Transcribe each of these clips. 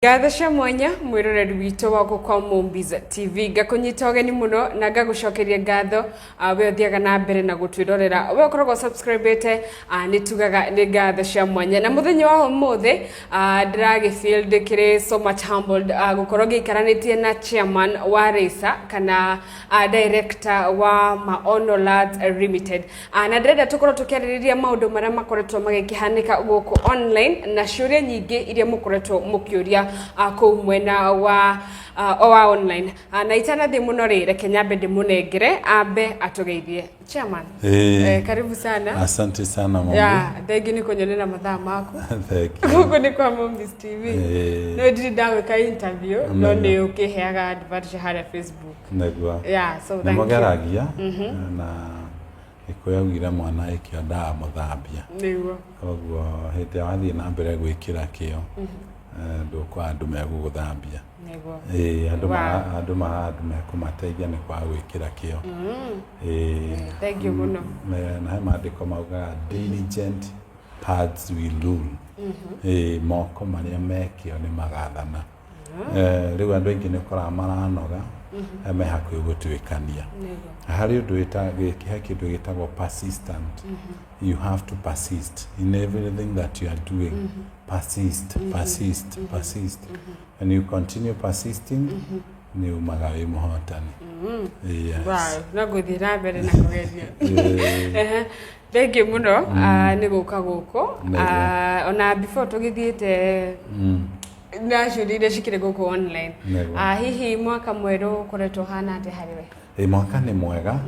Gathasha mwanya mwiroreri wito wako kwa Mumbiza TV gakunyita ni muno na gagucokeria ngatho we thiaga na mbere na gutwirorera we ukoragwo subscribete ni tugaga ni gathasha mwanya na muthenya wa mothe drag field kire so much humbled gukorwo gikaranitie na chairman wa Raisa kana director wa Maono Lads Limited na ndenda tukorwo tukiaririria maundu maria makoretwo magikihanika guku online na ciuria nyingi iria mukoretwo mukiuria kumwena wa online na itana thi muno rire Kenyambe ndimunengere ambe atugeithie chairman karibu sana. Asante sana mama. Thank you ni kunyonera mathaa mako. Thank you. Huko ni kwa Mumbiza TV. No ndiri ndaweka interview no ni ukiheaga advert hara Facebook. Negwa. So thank you. Nimogeragia na ikoyagira mwana ikionda muthambia. Niguo. Koguo hete wathi na mbere gwikira kio. Ndukwa andu meguguthambia. Niguo. Andu mekumateithia ni kwa gwikira kio. Thank you muno. Na maandiko mauga diligent paths will rule. Moko maria mekio ni magathana. Riu andu aingi ni kora maranoga me hakuhi gutwikania. Hari undu kieha kindu gitagwo persistent. You have to persist in everything that you are doing. Persist. And you continue persisting, ni umagawi muhotani. Yes. Wow, na guthira mbere na kugeria. Thank you muno ni guka guko. Ona before tugithiete na shurire shikire guko online. Hihi mwaka mweru koretwo hana ate hariwe? Mwaka ni mwega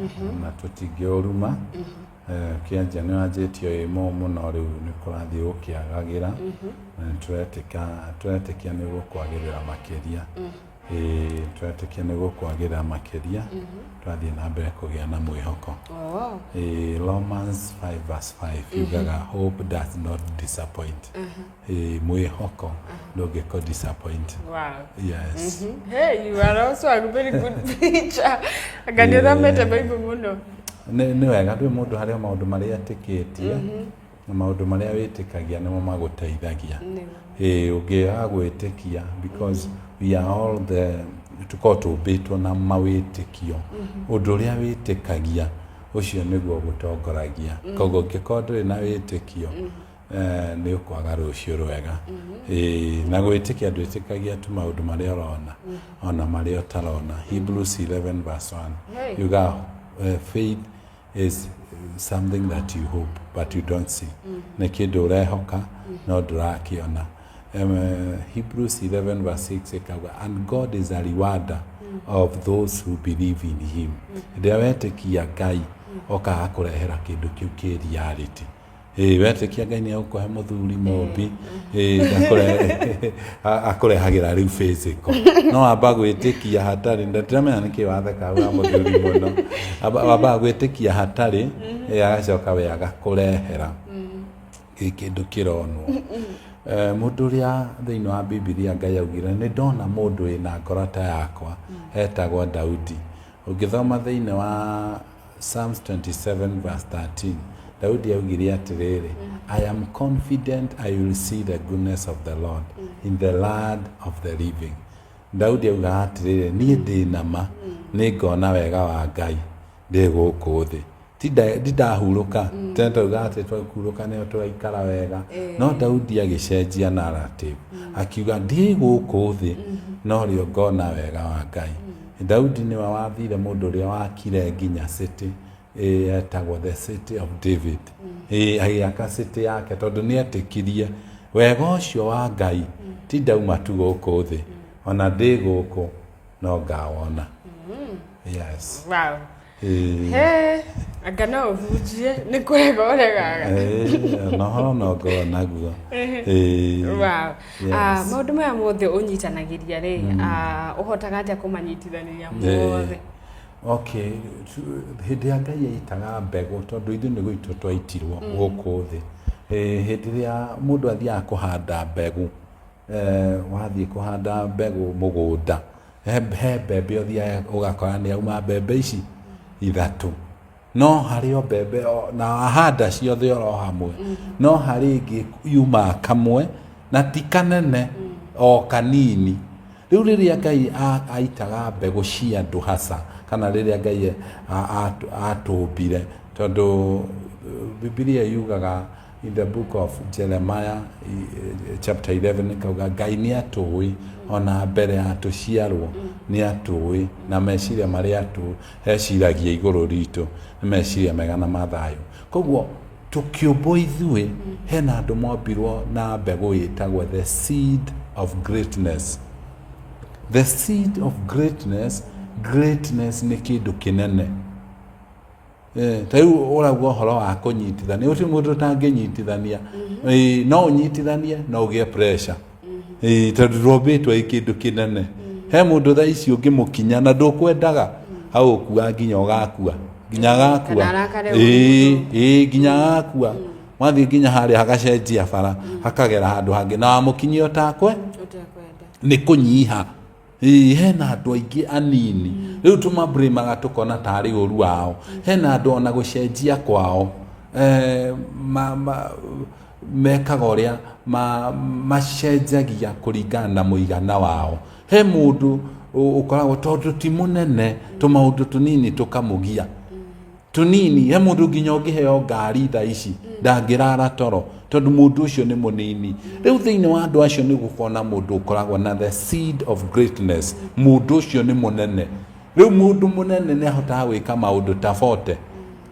na tutingiruma. Kianja ni ajetio imo muno riu ni kurathi ukiagagira twetekia ni gukwagirira makeria twetekia ni gukwagirira makeria twathi na mbere kugia na mwihoko. Romans 5:5 yugaga hope does not disappoint. Mwihoko ndugiko disappoint. Wow. Yes. Hey, you are also a very good preacher. Agani thamete Bible muno. Ni wega ndwi mundu haria maundu maria atikitie na maundu maria witikagia nimo maguteithagia. Ungiaga gwitikia because we are all the tukotubitwo na mawitikio. Undu uria witikagia ucio niguo gutongoragia. Koguo ngikondre na witikio ni ukwaga rucio rwega. Na gwitikia ndwitikagia tu maundu maria urona ona maria utarona. Hebrews 11:1 you got faith is something that you hope but you don't see. Na kindu urehoka no ndurakiona. Hebrews 11:6 ikaga and God is a rewarder of those who believe in him. Ndewetikia Ngai okaga kurehera kindu kiu ki reality. Wetikia Ngai ni akuhe muthuri mombi akurehagira riu physical. No amba gwitikia hatari ndatimenya niki watheka wa muthuri muno. Amba gwitikia hatari agacoka we agakurehera kindu kironwo. Mundu ria thiini wa Biblia Ngai augire ni ndona mundu ina ngorota yakwa etagwo Daudi. Ungithoma thiini wa Psalms 27:13 Daudi augire atiriri I am confident I will see the goodness of the Lord in the land of the living. Daudi auga atiriri ni ndinama ni ngona wega wa Ngai ndi guku thi ndidahuruka tenda uga ati twakuruka ne twaikara wega. No Daudi agicenjia narrative akiuga ndi guku thi no rio ngona wega wa Ngai. Daudi ni wathire mundu ria wakire nginya city etagwo the city of David. Agiaka city yake tondu ni etikirie wega ucio wa Ngai ti ndauma tu guku thi ona ndi guku no ngawona. Yes. Wow. Agana uvujie ni kwega oregaga. No go naguo. Wow. Maundu maya mothe unyitanagiria ri uhotaga atia kumanyitithania mothe? Okay, hindi ya Ngai itaga mbegu tondu ithu ni gwitu twaitirwo guku thi. Hindi ya mundu athia kuhanda mbegu wathie kuhanda mbegu mugunda he mbembe othia ugakora ni auma mbembe ici ithatu. No hari o mbembe na ahanda ciothe oro hamwe. No hari ingi yuma kamwe na ti kanene o kanini riu riria Ngai aitaga mbegu cia andu hasa kana riria Ngai atumbire tondu Biblia yugaga in the book of Jeremiah chapter 11 kauga Ngai ni atui ona mbere atuciarwo ni atui na meciria maria heciragia iguru ritu ni meciria mega na mathayo koguo tukiumbo ithui hena andu mombirwo na mbegu yitagwo the seed of greatness. The seed of greatness ni kindu kinene. Taiu uragwo horo wa kunyitithania uti mundu tanginyitithania no unyitithanie no ugie pressure tondu robitwo ikindu kinene he mundu tha ici ungimukinya na ndukwendaga hau kuwa nginya ugakua nginya gakua nginya gakua mwathi nginya hari hagacenjia bara hakagera handu hangi na wamukinyio takwe ni kunyiha hena andu aingi anini riu tumabrimaga tukona tari uru wao hena andu ona gucenjia kwao mekaga uria macenjagia kuringana na muigana wao he mundu ukoragwo tondu ti munene tumaundu tunini tukamugia tunini he mundu nginya ungiheo ngari tha ici ndangirara toro tondu mundu ucio ni munini riu thiini wa andu acio ni gukona mundu ukoragwo na the seed of greatness mundu ucio ni munene riu mundu munene ni ahotaga gwika maundu tafote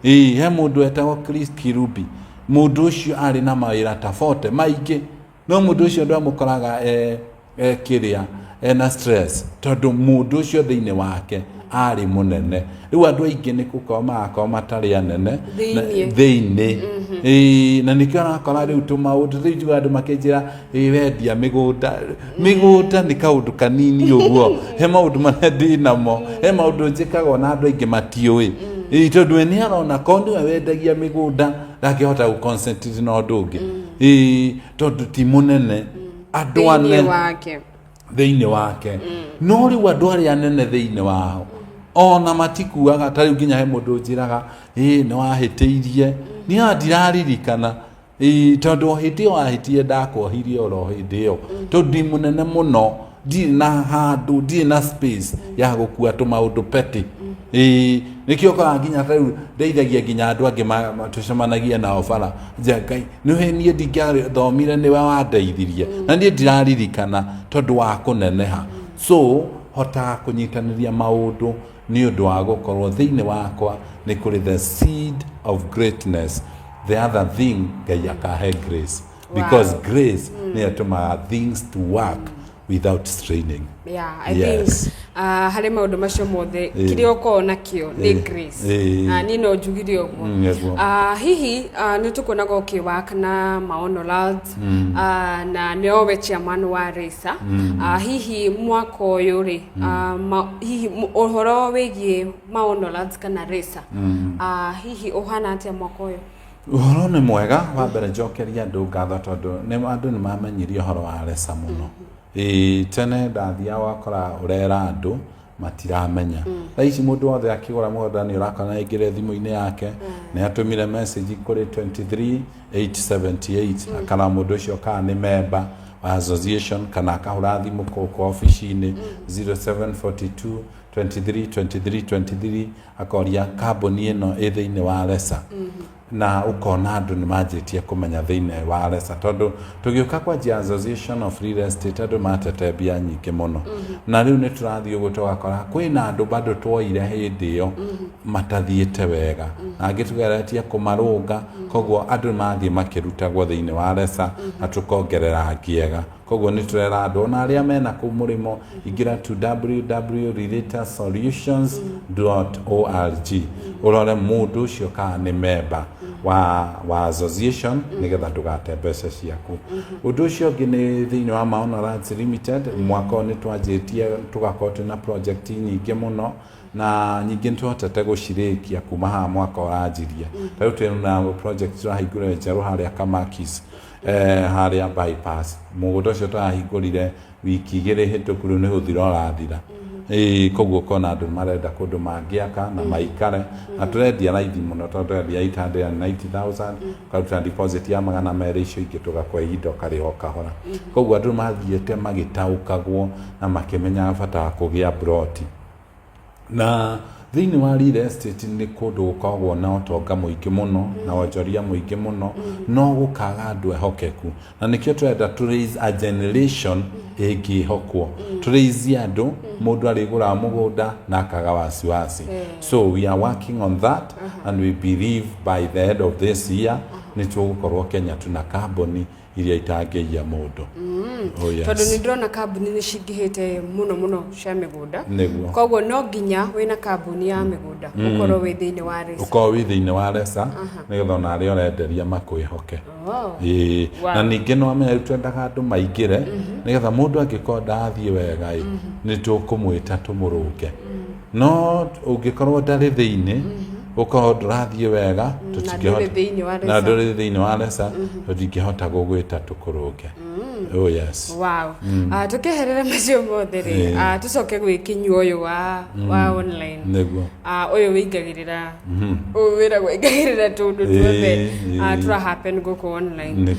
he mundu etagwo Chris Kirubi mundu ucio ari na mawira tafote maingi no mundu ucio ndamukoraga kiria na stress tondu mundu ucio thiini wake ari munene riu andu aingi ni gukoma matari anene thiini na nikio akora riu tumaundu riu andu makenjira wendia migunda ni kaundu kanini uguo he maundu manendi namo he maundu njikaga na andu aingi matiui tondu ni arona kondi wendagia migunda ndangihota guconcentrate na undu ungi tondu ti munene andu anene thiini wake no riu andu aria anene thiini wao ona matikuaga tari nginya he mundu njiraga ni wahitiirie ni ndiraririkana tondu hindi wahitie ndakohirie oro hindi yo tondu ndi munene muno ndi na handu ndi na space ya gukua tumaundu peti nikio ka nginya tariu ndeithagia nginya andu angi tucemanagia nao bara Ngai ni he nie ndingiari thomire ni wandeithirie na nie ndiraririkana tondu wa kuneneha so hota kunyitaniria maundu ni undu wa gukorwo thiini wakwa ni kuri the seed of greatness. The other thing Ngai akahe grace because grace ni atuma things to work without straining. I think hari maundu macio mothe kiri ukona kio ni grace ni no njugire uguo hihi ni tukona go kiwak na maono lads na neowe chairman wa Resa hihi mwaka uyu ri hihi uhoro wigie maono lads kana Resa hihi uhana atia mwaka uyu uhoro ni mwega wa mbere njokeria andu ngatho tondu ni andu ni mamenyirie uhoro wa Resa muno tene ndathia wakora urera andu matiramenya ici mundu wothe akigura mugunda ni urakona ingire thimu-ini yake ni atumire message kuri 23878 akana mundu ucio kana ni member wa association kana akahura thimu kwa office-ini 0742 23 akoria kambuni ino ithiini wa Resa na ukona andu ni majitie kumenya thiini wa Resa tondu tugiuka kwa association of real estate andu matete bia nyingi muno na riu ni turathio gutogakora kwina andu bado twoire hindi yo matathiete wega na ngitugeretie kumarunga koguo andu mathie makirutagwo thiini wa Resa na tukongerera ngiega koguo ni turera andu na aria mena kumurimo ingira to www.relatasolutions.org urore mundu ucio kana ni member wa association nigetha ndugate mbeca ciaku undu ucio ngi ni thiini wa Maono Lands Limited mwaka ni twanjitie tugakorwo na project nyingi muno na nyingi tuhotete gucirikia kuma ha mwaka uranjiria riu twina project turahingura njeru haria Kamakis haria bypass mugundo ucio turahingurire wiki igiri hituku riu ni guthira urathira koguo kona andu marenda kundu mangiaka na maikare na turendia raithi muno tondu rendia 890,000 karuta deposit ya magana mere icio ingi tugakwa indo kariho kahora koguo andu mathiete magitaukagwo na makimenya bata wa kugia broti na thini wa real estate ni kundu gukoragwo na utonga muingi muno na wonjoria muingi muno no gukaga andu ehokeku na nikio turenda to raise a generation ingihokwo to raise andu mundu arigura mugunda na akaga wasiwasi so we are working on that and we believe by the end of this year ni tugukorwo Kenya tuna kambuni iria itangeia mundu tondu ni ndrona kambuni ni cingihite muno cia migunda koguo no nginya wina kambuni ya migunda ukorwo wi thiini wa resa ukorwo wi thiini wa resa nigetha ona ari orenderia makwihoke na ningi no amenye twendaga andu maingire nigetha mundu angikorwo athie wega ni tukumwita tumurunge no ungikorwo ndari thiini ukorwo ndurathie wega na nduri thiini wa resa tutingihota gugwita tukurunge yes wow tukiherere macio mothe ri tucoke gwi Kinyua uyu wa online niguo uyu wingagirira wira gwingagirira tundu tuothe tura happen guku online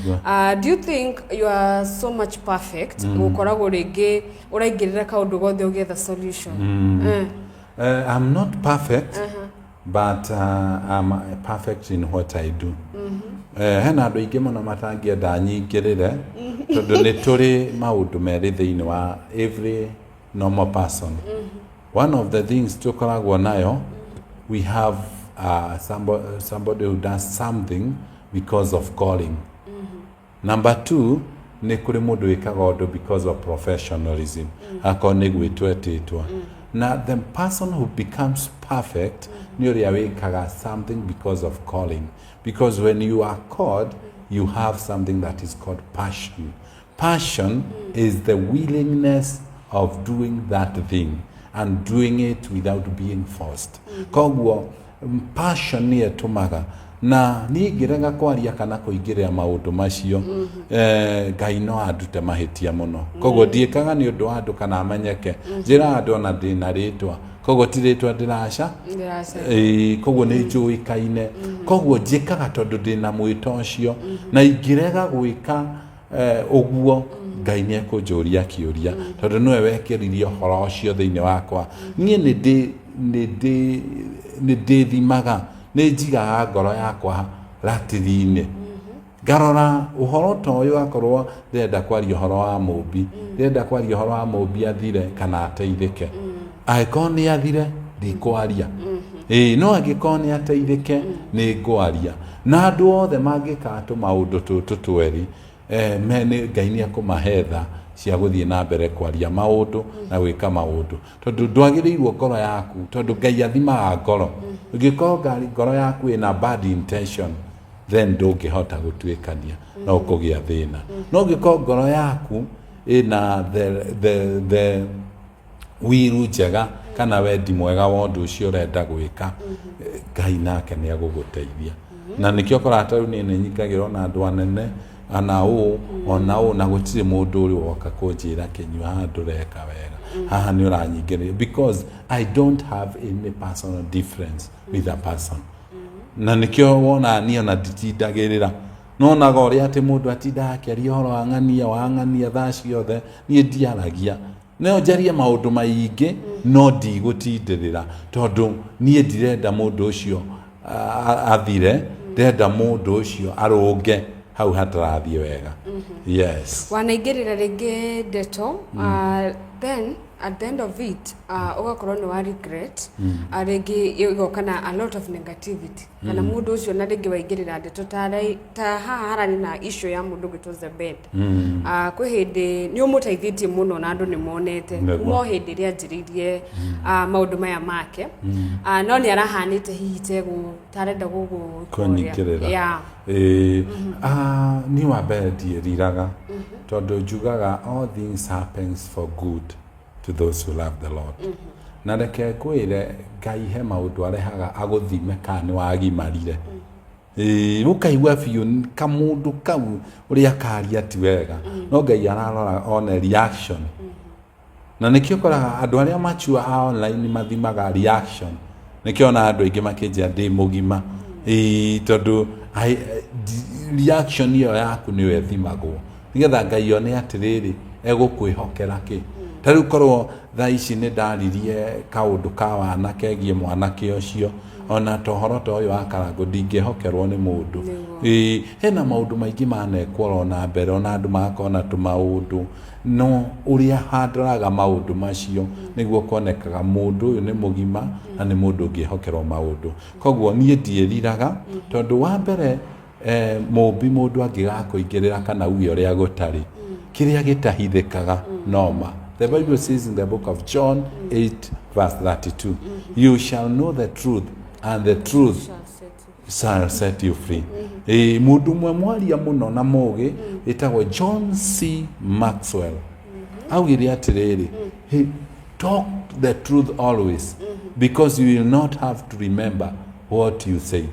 do you think you are so much perfect gukoragwo ringi uraingirira kaundu gothe ugetha solution I'm not perfect but I'm perfect in what I do hena andu ingi muno matangienda nyingirire tondu ni turi maundu meri thiini wa every normal person one of the things tukoragwo nayo we have somebody who does something because of calling number 2 ni kuri mundu wikaga undu because of professionalism akoni gwitwetitwa na the person who becomes perfect ni uria wikaga something because of calling because when you are called you have something that is called passion. Passion is the willingness of doing that thing and doing it without being forced. Koguo passion ni etumaga na ningirega kwaria kana kuingirira maundu macio Ngai no andute mahitia muno koguo ndiikaga ni undu andu kana amenyeke njira andu ona ndina ritwa koguo tiritwa ndiraca koguo ni njuikaine koguo njikaga tondu ndina mwito ucio na ingirega gwika uguo Ngai ni ekunjuria kiuria tondu niwe wekiririe horo ucio thiini wakwa nie ni ndithimaga ni njigaga ngoro yakwa ratiri-ini garora uhoro to uyu akorwo ndenda kwaria uhoro wa mumbi ndenda kwaria uhoro wa mumbi athire kana ateithike aiko ni athire ndikwaria no agiko ni ateithike ni ngwaria na andu othe mangikatu maundu tutu tweri mene Ngai ni akumahetha cia guthie na mbere kwaria maundu na gwika maundu tondu ndwagirirwo ngoro yaku tondu Ngai athimaga ngoro ungikorwo ngoro yaku ina bad intention then ndungihota gutwikania no kugia thina no ungikorwo ngoro yaku ina the wiru njega kana wendi mwega wa undu ucio urenda gwika Ngai nake ni aguguteithia na nikio korata riu ni nyikagirwo na andu anene ona na gutire mundu uri woka kunjira Kinyua ndureka wega haha ni uranyingirira because I don't have any personal difference with a person na nikio wona ni ona nditindagirira no naga uri ati mundu atinda akiaria horo wang'ania thaa ciothe ni ndiaragia no njarie maundu maingi no ndigutindĩrĩra tondu nie ndirenda mundu ucio athire ndenda mundu ucio arunge hau hatarathie wega yes wanaingirira ringi ndeto then at the end of it ugakorwo ni wa regret ringi igokana a lot of negativity kana mundu ucio na ringi waingirira ndeto ta harani na issue ya mundu gituze bed kwi hindi ni umutaithitie muno na andu ni monete mo hindi ria njiririe maundu maya make no ni arahanite hihi tegu tarenda gugu kunyikirira ni wa bedi riraga tondu njugaga all things happens for good to those who love the Lord. Na reke kwire Ngai he maundu arehaga aguthime kana wagimarire. Ukaigua biu kamundu kau uria karia ti wega. No Ngai ararora on reaction na nikio koraga andu aria machua online mathimaga reaction nikio na andu aingi makinjia ndi mugima tondu reaction iyo yaku ni wethimagwo nigetha Ngai one atiriri egukwihokera ki tariu korwo tha ici ni ndaririe kaundu ka wana kegie mwana kiocio ona tohoro to yo akarango ndingihokerwo ni mundu hena maundu maingi manekwo na mbere ona andu makona tu maundu no uria handaraga maundu macio niguo konekaga mundu uyu ni mugima na ni mundu ungihokerwo maundu koguo nie ndieriraga tondu wa mbere mumbi mundu angigakuingirira kana uyo ria gutari kiria gitahithikaga noma. The Bible says in the book of John 8 verse 32, you shall know the truth and the truth shall set you free. Mundu mwe mwaria muno na mugi etagwo John C. Maxwell. Augire atiriri, talk the truth always because you will not have to remember what you said.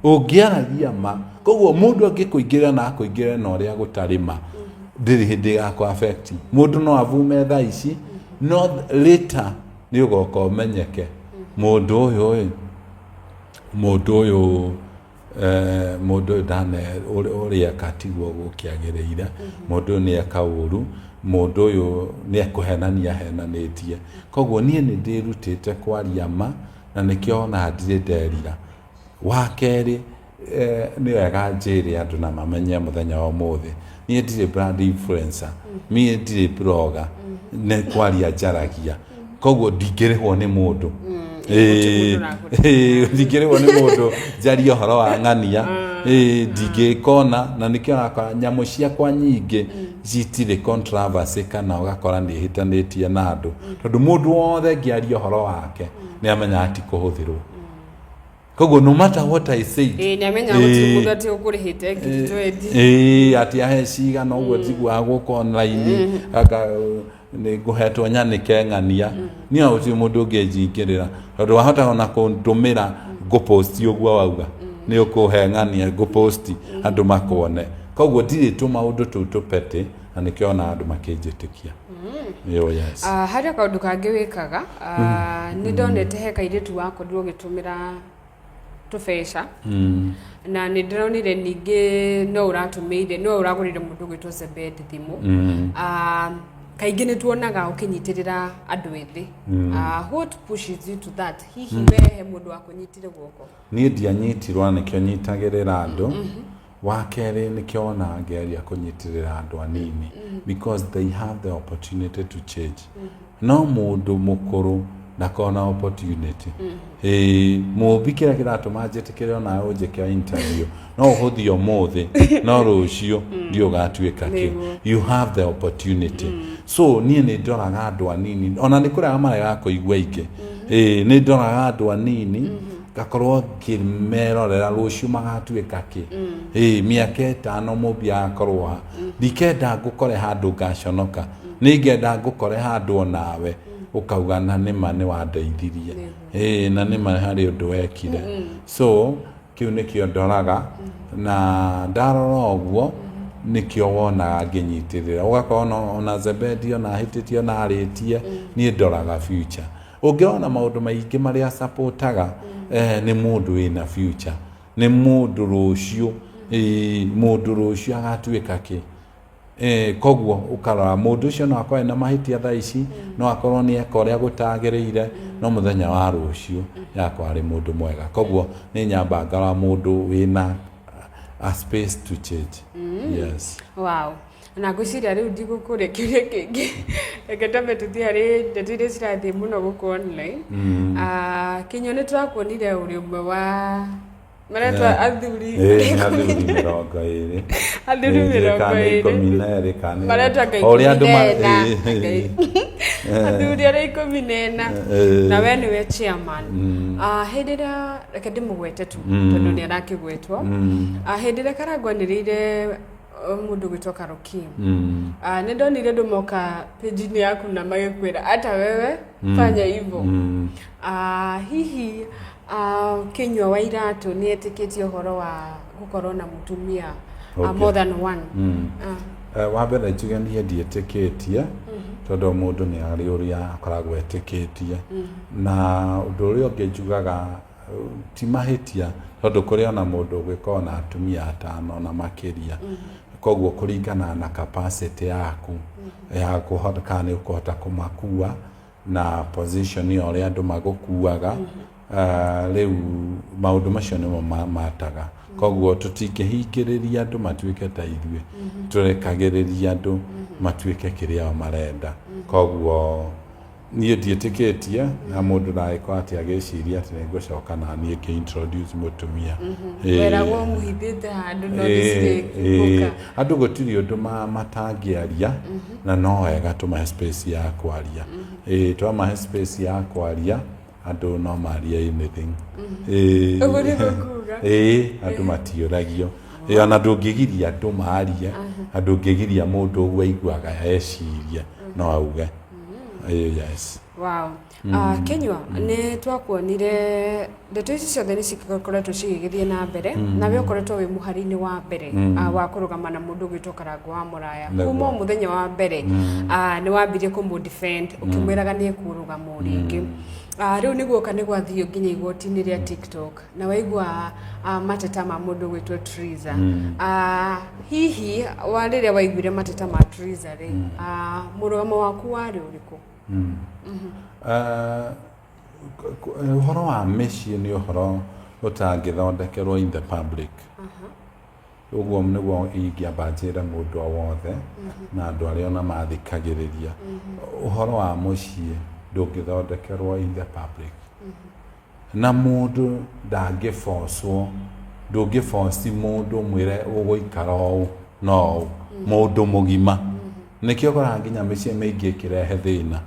Ugiaragia ma koguo mundu angikuingira na akuingira na uria gutarima ndiri hindi ya ko affect mundu no avume tha ici no later ni ugoka umenyeke mundu dane uria katigwo gukiagiriira mundu ni akauru mundu uyu ni akuhenania henanitie koguo nie ni ndirutite kwaria ma na nikio na ndire nderira wakeri ni wega njiri andu na mamenye muthenya wa muthi nie ndire brand influencer mie ndire blogger ne kwaria jaragia koguo ndingirihwo ni mundu ndingirihwo ni mundu jari ohoro wa ng'ania ndingikona na nikio nakora nyamu ciakwa nyingi zitire controversy kana ugakora ni hitanitie na andu tondu mundu wothe ngiaria ohoro wake ni amenya ati kuhuthirwo koguo no matter what I said nyamenya gutiri ati ukurihite ngitwendi ati ahe ciga no uguo njigua guko online aka ni guhetwo nyanike ng'ania ni auti mundu ungejingirira tondu wahota ona kundumira go post uguo wauga ni ukuhe ng'ania go post andu makone koguo ndiri tu maundu tu tupete na nikio na andu makinjitikia yes haria kaundu kangi wikaga ni ndonete he kairitu wako ndio gitumira tufesha na ni ndronire ningi no uratumire no uragurire mundu gwitwo Zebed thimu kaingi ni tuonaga ukinyitirira andu ethi what pushes you to that hihi wehe mundu akunyitire guoko ni ndianyitirwa nikio nyitagirira andu wakere nikio na ngeria kunyitirira andu anini because they have the opportunity to change no mundu mukuru na kona opportunity mubikira kiratuma njetikire na ujeke interview no huthio mothe no rucio ndio gatwika ki you have the opportunity so nie ni ndoraga andu anini ona ni kuraga marega kuigwa ingi ni ndoraga andu anini gakorwo kimerorera rucio magatwika ki miaka 5 mubia akorwa ndikenda ngukore handu ngaconoka ningenda ngukore handu onawe ukauga na nima ni wandeithirie na nima hari undu wekire so kiu nikio ndoraga na ndarora uguo nikio wonaga nginyitirira ugakona ona Zebed ona hititio na aritie ni ndoraga future ungiona maundu maingi maria supportaga ni mundu ina future ni mundu rucio agatwika ki koguo ukarora mundu ucio no akorwo na mahitia tha ici no akorwo ni ekoria gutagiriire no muthenya wa rucio yakwa ari mundu mwega koguo ni nyamba ngara mundu wina a space to change yes wow na guciria riu ndigukure kiria kingi eketame tuthiari ndetire cirathi muno guku online Kinyua ni twakuonire uri umwe wa maretwa athuri athuri mirongo iri maretwa ori andu athuri ari 14 na we niwe chairman hindira reke ndimugwete tu tondu ni arakigwetwo hindira karagwanirire mundu gwitwa Karoki ni ndonire ndumoka page ni yaku na magikwira hata wewe fanya hivyo hihi Kinyua wa iratu ni etiketi uhoro wa gukorwo na mutumia more than one wa mbere njuge ni ndieteketie tondu mundu ni ari uria akoragwo etikitie na undu uria ungijugaga ti mahitia tondu kuri ona mundu gwikona na atumia atano na makiria koguo kuringana na capacity yaku ya kuhota kana ukuhota kumakua na position yo ria andu magukuaga riu maundu macio nimo mataga koguo tutikihingiriria andu matuike ta ithuĩ turekagiriria andu matuike kiria marenda koguo niĩ ndiĩtĩkĩtie na mũndũ ndagĩkorwo atĩ agĩciria atĩ nĩngũcoka na niĩ introduce mutumia weragwo mũhithĩte handũ no ndĩcirĩkĩka andũ gũtirĩ ũndũ matangĩaria na no wega tũmahe space ya kwaria twamahe space ya kwaria andũ no maria anything andũ matiũragio ona ndũngĩgiria andũ maria andũ ũngĩgiria mũndũ ũguo aiguaga eciria no auge yes. Wow. Kinyua ni twakuonire ndeto ici ciothe ni cikoretwo cigĩgĩthiĩ na mbere na we ũkoretwo wĩ mũhari-inĩ wa mbere wa kũrũgama na mũndũ ũgwĩtwo Karangũ wa Mũraya kuma mũthenya wa mbere nĩ wambirie kũmũ-defend ũkĩmwĩraga nĩ ekũrũgama rĩngĩ rĩu nĩguo ka nĩ gwathiĩ nginya igoti-inĩ rĩa TikTok na waigua mateta ma mũndũ ũgwĩtwo Triza hihi rĩrĩa waiguire mateta ma Triza rĩ mũrũgamo waku warĩ ũrĩkũ? Uhoro wa mĩciĩ nĩ ũhoro ũtangĩthondekerwo in the public ũguo nĩguo ingĩamba njĩre mũndũ o wothe na andũ arĩa ona mathikagĩrĩria ũhoro wa mũciĩ ndũngĩthondekerwo in the public na mũndũ ndangĩbocwo ndũngĩboci mũndũ mwĩre ũgũikara ũũ no mũndũ mũgima nikio kora nginya mĩciĩ mĩingĩ ĩkĩrehe thĩna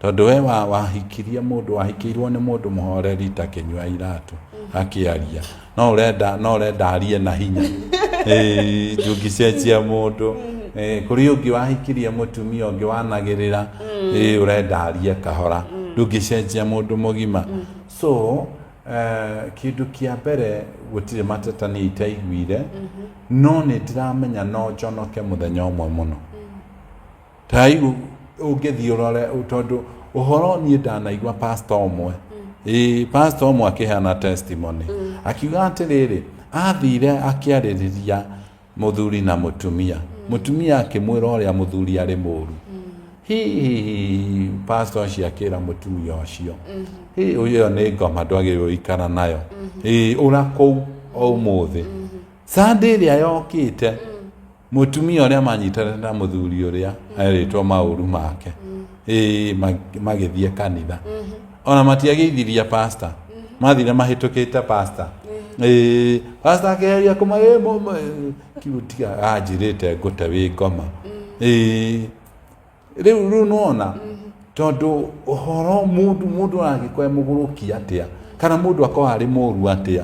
tondu we wahikirie mũndũ wahikirwo nĩ mũndũ mũhoreri ta Kinyua iratu akĩaria no ũrenda arie na hinya ndũngĩcenjia mũndũ kũrĩ ũngĩ wahikirie mũtumia ũngĩ wanagĩrĩra ũrenda arie kahora ndũngĩcenjia mũndũ mũgima so kĩndũ kĩa mbere gũtirĩ mateta nĩ itaiguire no nĩ ndiramenya no njonoke mũthenya ũmwe mũno tai ũngĩthiĩ ũrore tondu ũhoro niĩ ndanaigua pastor ũmwe pastor ũmwe akĩheana testimony akiuga atĩrĩrĩ athire akĩarĩrĩria mũthuri na mũtumia akĩmwĩra ũrĩa mũthuri arĩ mũru hihi pastor ũcio akĩra mũtumia ũcio ũyũ nĩ ngoma ndwagĩrĩirwo gũikara nayo ũra kũu ũmũthĩ Sunday ĩrĩa yokĩte mutumia ũrĩa manyitanĩte na mũthuri ũrĩa erĩtwo maũru make magĩthiĩ kanitha ona matiagĩithiria pastor mathire mahĩtũkĩte pastor pastor akĩgeria kĩrutiga anjĩrĩte ngũte wĩ ngoma rĩu nona tondu ũhoro mũndũ aragĩkorwo mũgũrũki atĩa kana mũndũ akorwo arĩ mũru atĩa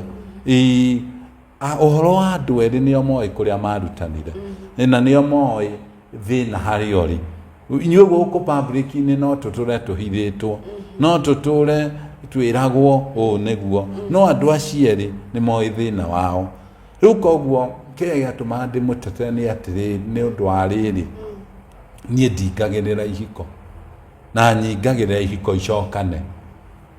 ũhoro wa andũ erĩ nĩo moĩ kũrĩa marutanire na nĩo moĩ thĩna harĩ ũrĩ inyuĩ gũkũ public-inĩ no tũtũre tũhithĩtwo no tũtũre twĩragwo ũũ nĩguo no andũ acio erĩ nĩ moĩ thĩna wao rĩu koguo kĩrĩa gĩatũmaga ndĩmũtete nĩ atĩrĩrĩ nĩ ũndũ wa rĩrĩ niĩ ndingagĩrĩra ihiko na nyingagĩrĩra ihiko icokane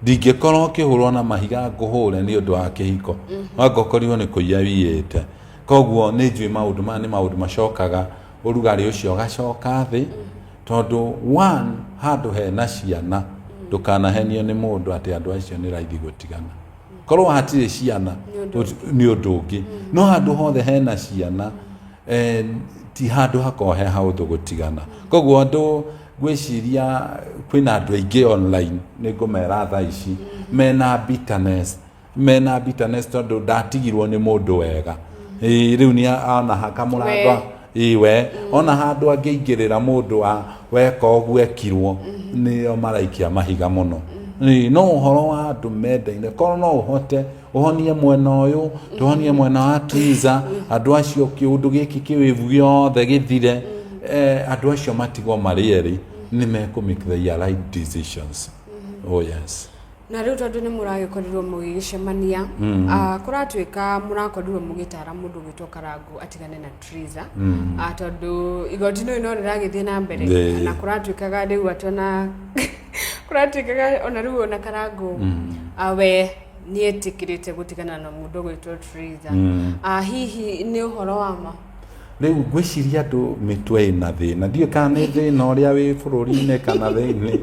ndingĩkorwo kĩhũrwo na mahiga ngũhũre nĩ ũndũ wa kĩhiko wangokorirwo nĩ kũiya wiyĩte koguo nĩ njũĩ maũndũ maya nĩ maũndũ macokaga ũrugarĩ ũcio ũgacoka thĩ tondu one handũ hena ciana ndũkanahenio nĩ mũndũ atĩ andũ acio nĩ raithi gũtigana korwo hatirĩ ciana nĩ ũndũ ũngĩ no handũ hothe hena ciana ti handũ hakorwo he hahũthũ gũtigana koguo andũ gwĩciria kwĩna andũ aingĩ online nĩ ngũmera thaa ici mena bitterness tondu ndatigirwo nĩ mũndũ wega rĩu nĩ ona hakamũrango we ona handũ angĩingĩrĩra mũndũ wa weka ũguo ekirwo nĩo maraikia mahiga mũno no ũhoro wa andũ mendaine korwo no ũhote ũhonie mwena ũyũ tũhonie mwena wa Triza andũ acio kĩũndũ gĩkĩ kĩwĩvu gĩothe gĩthire andũ acio matigwo marĩ erĩ nĩ mekũmake their right decisions. Oh yes. na riu tondu ni muragikorirwo mugicemania kuratuika murakorirwo mugitara mundu gwitwo Karangu atigane na Triza tondu igoti no riragithie na mbere na kuratuikaga riu atona kuratuikaga ona riu ona Karangu awe nietikirite gutigana na mundu gwitwo Triza hihi ni uhoro wa ma riu gwiciria andu mitwe ina thina ndio kana ni thina uria wi bururi-ini kana thini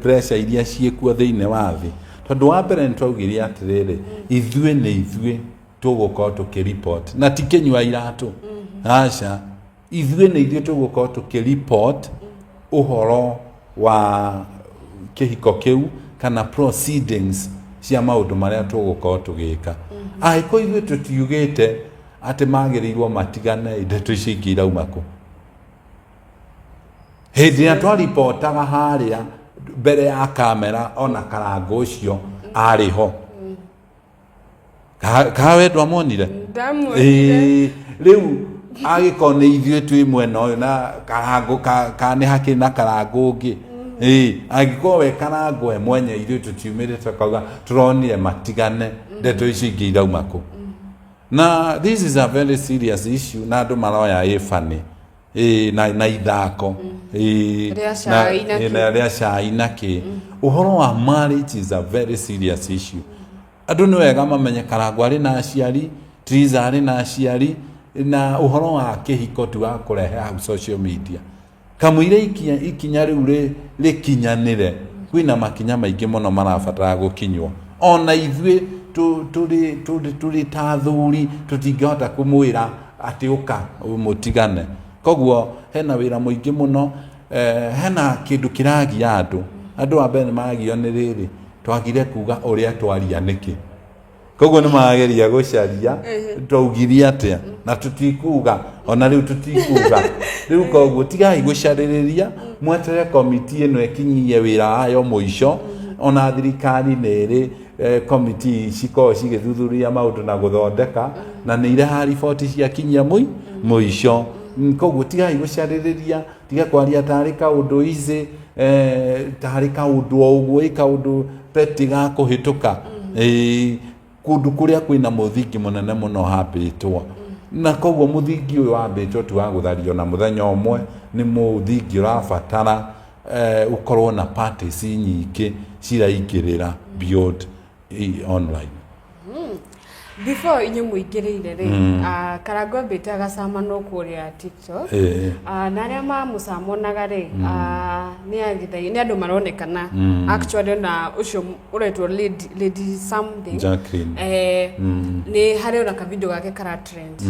pressure iria ciekuo thiine wa thi tondu wa mbere nitwaugire atiriri ithuĩ tugukorwo tukireport na ti Kinyua iratu aca ithuĩ tugukorwo tukireport uhoro wa kihiko kiu kana proceedings cia maundu maria tugukorwo tugika aiko ithuĩ tutiugite ati magirirwo matigane ndeto ici irauma ku hindi ya twaripotaga haria mbere ya kamera ona Karangu ucio ariho kawe ndwamonire riu agikone ithuĩ twi mwena uyu na Karangu kane haki na Karangu ungi agiko we Karangu mwenye ithuĩ tutiumirite kauga turonire matigane ndeto ici irauma ku na this is a very serious issue na andu maroya ifani na ithako na ria caina ki uhoro wa marriage is a very serious issue andu ni wega mamenye Karangu ari na aciari Triza ari na aciari na uhoro wa kihiko tu wa kurehe au social media kamuire ikinya riu rikinyanire kwina makinya maingi muno marabatara gukinywo ona ithuĩ turi ta thuri tutingihota kumwira ati uka mutigane koguo hena wira muingi muno hena kindu kiragia andu wa mbere magio ni riri twagire kuga uria twaria niki koguo ni mageria gucaria twaugiria atia na tutikuga ona riu tutikuga riu koguo tigai gucaririria mwetere committee ino ekinyie wira wayo muico ona thirikari niri committee ciko cigithuthuria maundu na guthondeka na ni ireha report cia kinyia muico koguo tigai gucaririria tiga kwaria tari kaundu ici tari kaundu oguo kaundu peti ga kuhituka kundu kuria kwina muthingi munene muno hambitwo na koguo muthingi uyu wambitwo tu wa guthario na muthenya umwe ni muthingi urabatara ukorwo na parties nyingi ciraingirira beyond online before inyo muingirire ri Karangu ambite agacamano kuria TikTok na aria mamucamonaga ri ni agithai ni andu maronekana actually na ucio uretwo lady something Jacqueline ni hari ona ka video gake kara trend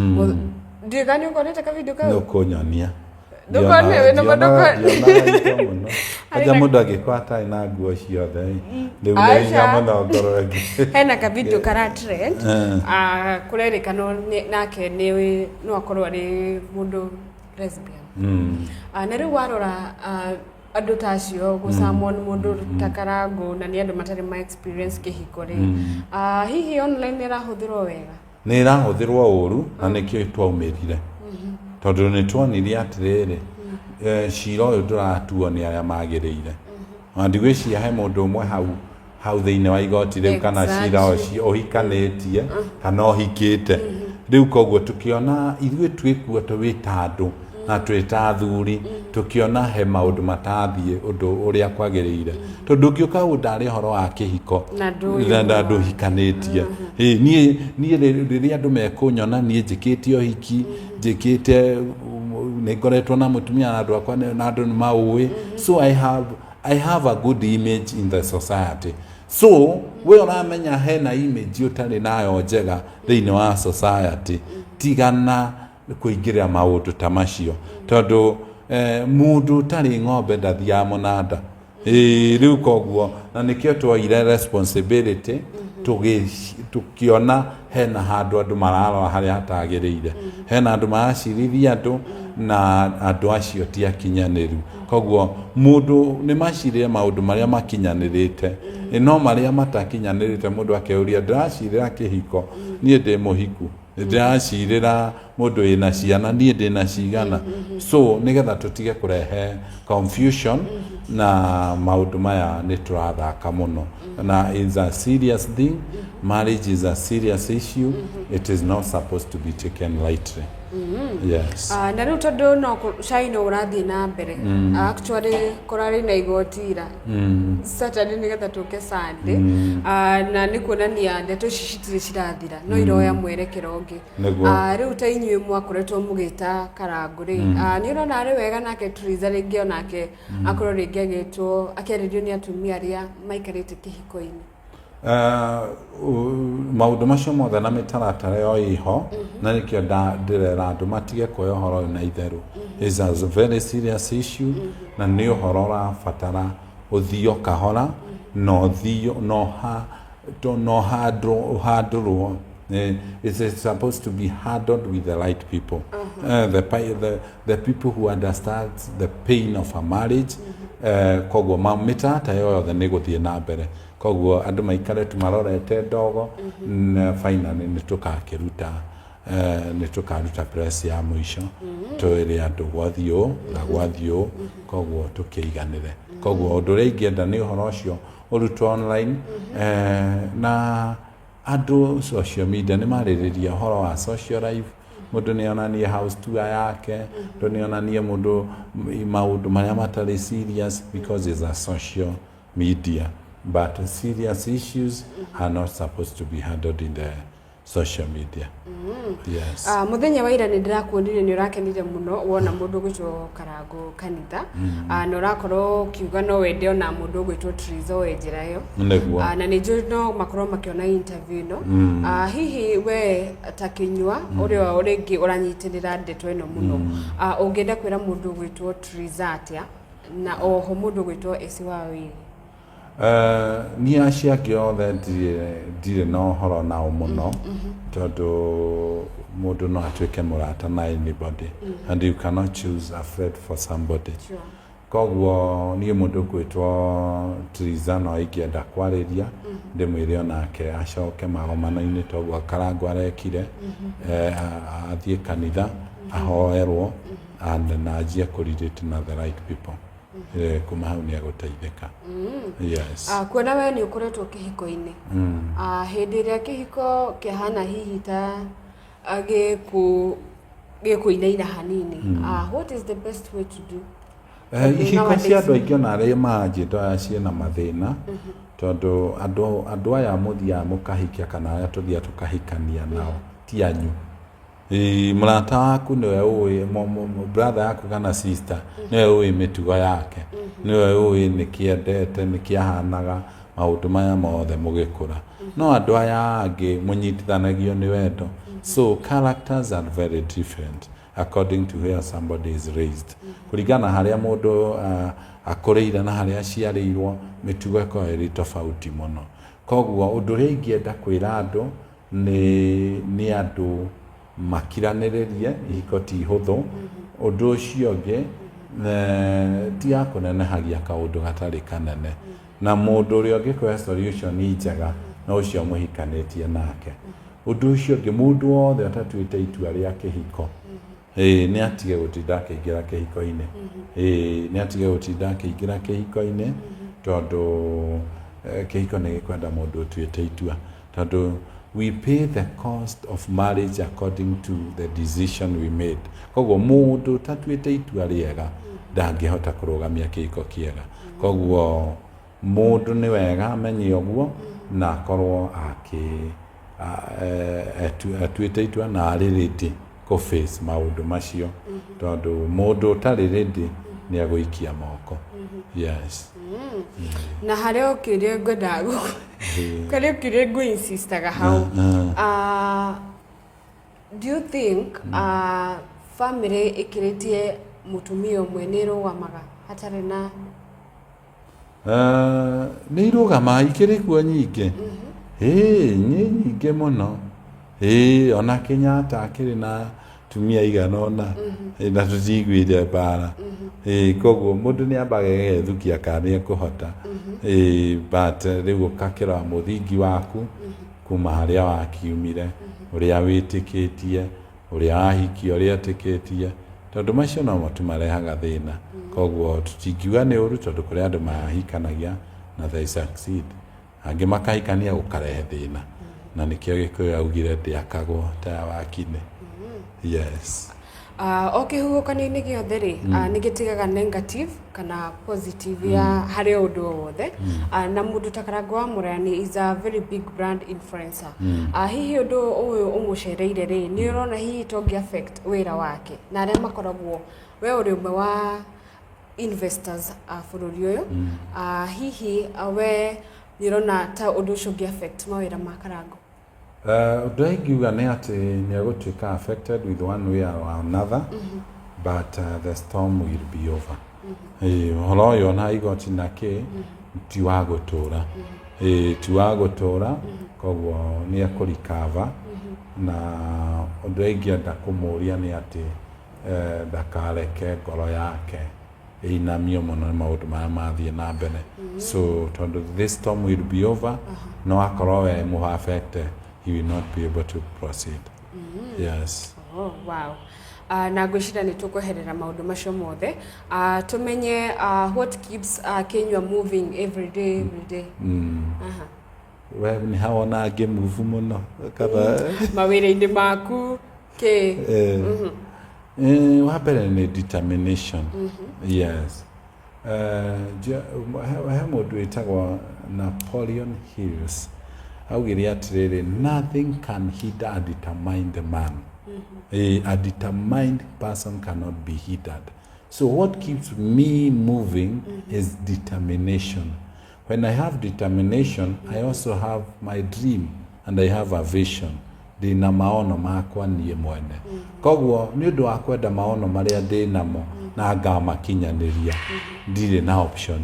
ndigani ukonete ka video kau nukunyonia ndukone we no madoko aja mundu agikwata ina nguo ciothe riu ndia muno ngoro hena ka video kara trend kurerikano nake ni no akorwo ari mundu lesbian na riu warora andu tacio gucamwo ni mundu ta Karangu na ni andu matari ma experience kihiko ri hihi online ni rahuthirwo wega ni irahuthirwo uru na nikio twaumirire tondu ni twonire atiriri cira uyu nduratuo ni aria magiriire ndigwiciria he mundu umwe hau thiine wa igoti riu kana cira ucio uhikanetie kana uhikite riu koguo tukiona ithuĩ twikuo tuwita andu na twita athuri tukiona he maundu matathie undu uria kwagiriire tondu ngiuka undari horo wa kihiko na andu hikanetie nie riria andu mekunyona nie njikite uhiki njikite ningoretwo na mutumia na andu akwa na andu ni maui so I have a good image in the society so we uramenya hena image utari nayo njega thiini wa society tigana kuingirira maundu ta macio tondu mundu tari ng'ombe ndathia monanda riu koguo na nikio twaire responsibility tukiona hena handu andu mararora haria hatagiriire hena andu maracirithia andu na andu acio ti akinyaniru koguo mundu ni macirire maundu maria makinyanirite no maria matakinyanirite mundu akeuria ndiracirira kihiko nie ndi muhiku ndiracirira mundu ina ciana nie ndina cigana so nigetha tutige kurehe confusion na maundu maya ni turathaka muno na is a serious thing. Marriage is a serious issue. It is not supposed to be taken lightly. Yes. Na riu tondu no shaino urathie na mbere. Actually korari na igotira. Saturday ni getha tuke Sunday. Na ni kuonania ndeto cicitire cirathira no iroya mwerekero ungi. Riu ta inyuĩ mwakoretwo mugita karanguri. Ni urona ari wega nake Triza ringi onake akorwo ringi agitwo akĩarĩrio nĩ atumia arĩa maikarĩte kĩhiko-inĩ. Maundu macio mothe na mitaratara yo iho na nikio ndirera andu matige kuoya horo na itheru. Is a very serious issue na ni uhoro rabatara uthio kahora no thio no handle. It's supposed to be handled with the right people. The people who understand the pain of a marriage. Koguo mitaratara yo yothe ni guthie na mbere. Koguo andu maikare tumarorete ndogo finally nitukaruta press ya muisho twire andu gwathio na gwathio koguo tukiiganire. Koguo undu ri ingienda ni uhoro ucio urutwo online na andu social media ni maririria uhoro wa social life. Mundu ni onanie house tour yake, mundu ni onanie mundu maundu maria matari serious because it's a social media. But serious issues are not supposed to be handled in the social media. Yes. Muthenya wa ira ni ndirakuonire ni urakenire muno wona mundu gwitwo Karangu kanitha. Na urakorwo kiuga no wende ona mundu gwitwo Triza wenjira yo. Na ni njuri no makorwo makiona interview no. Hihi we ta Kinyua uria uringi uranyitirira ndeto ino muno. Ungenda kwira mundu gwitwo Triza atia na oho mundu gwitwo esi wa wiri. Ni aciake othe ndire no horo nao muno tondu mundu no atuike murata na anybody and you cannot choose a friend for somebody. Koguo ni mundu gwitwo Triza no ingienda kwariria ndimwire onake acoke magomano-ini toguo Karangu arekire athie kanitha ahoerwo and na ajie kuririte na the right people. Kuma hau ni aguteithika. Yes. Kuona we ni ukoretwo kihiko-ini. Hindi iria kihiko kihana hihi ta gikuinaina hanini. What is the best way to do? Ihiko cia andu aingi ona aria manjito aya ciena mathina tondu andu aya muthia mukahikia kana aria tuthia tukahikania nao ti anyu. Murata waku niwe uwi brother yaku kana sister niwe uwi mitugo yake niwe uwi nikiendete nikiahanaga maundu maya mothe mugikura no andu aya angi munyitithanagio ni wendo. So characters are very different according to where somebody is raised. Kuringana haria mundu akureire na haria aciarirwo mitugo ko iri tofauti muno. Koguo undu ri ingienda kwira andu ni andu makiranirerie ihiko ti huthu undu ucio ngi ti akunenehagia kaundu gatari kanene na mundu uria ngikwe solution njega na ucio muhikanitie nake. Undu ucio ngi mundu wothe atatuite itua ria kihiko ni atige gutinda akiingira kihiko-ini. Ni atige gutinda akiingira kihiko-ini tondu kihiko ni gikwenda mundu utuite itua tondu we pay the cost of marriage according to the decision we made. Koguo mundu tatuite itua riega ndangihota kurugamia kihiko kiega. Koguo mundu ni wega amenye oguo na akorwo atuite itua na ari ready ko face maundu macio tondu mundu utari ready ni aguikia moko. Yes. Na hareo kire godago kare kire go insistaga how do you think family ikiritie mutumia umwe ni rugamaga hatari na ni rugama ikirikuo nyingi nyingi muno ona Kenyatta akiri na tumia iganona na tutigwire bara koguo mundu ni ambaga gethukia kana kuhota but riu kakira muthingi waku kuma haria wakiumire uria witikitie uria ahiki uria tikitie tondu macio no matumarehaga thina. Koguo tutingiuga ni uru tondu kuri andu mahikanagia na they succeed angĩ makahikania gũkarehe thĩna na nĩkĩo Gĩkũyũ augire ndĩakagwo ta wakine. Yes. Kĩhuhũkanio-inĩ gĩothe rĩ nĩ gĩtigaga negative kana positive ya harĩ ũndũ wothe na mũndũ ta Karangũ wa Mũrani is a very big brand influencer. Hihi ũndũ ũyũ ũmũcereire rĩ nĩ ũrona hihi tũngĩ affect wĩra wake na arĩa makoragwo we ũrĩ ũmwe wa investors bũrũri ũyũ hihi we nĩ ũrona ta ũndũ ũcio ũngĩ affect mawĩra ma Karangũ? Ũndũ ingiuga nĩ atĩ nĩ egũtuĩka affected with one way or another, but the storm will be over. Ũhoro ũyũ ona igoti nake ti wa gũtũũra, ti wa gũtũũra, koguo nĩ ekũrikava na ũndũ ingĩenda kũmũria nĩ atĩ ndakareke ngoro yake ĩinamio mũno nĩ maũndũ marĩa mathiĩ na mbere. So tondũ this storm will be over, no akorwo we affected, he will not be able to proceed. Yes. Oh, wow. Na ngwĩciria nĩ tũkweherera maũndũ macio mothe tũmenye what keeps Kinyua moving every day. We nĩ hawona angĩ move mũno mawĩra-inĩ maku wa mbere nĩ determination. Yes. He mũndũ wĩtagwo Napoleon Hills augire atĩrĩrĩ, nothing can hinder a determined man. A determined person cannot be hindered. So what keeps me moving is determination. When I have determination, I also have my dream and I have a vision. Ndĩna maono makwa niĩ mwene. Koguo nĩ ũndũ wa kwenda maono marĩa ndĩnamo na ngamakinyanĩria ndirĩ na option.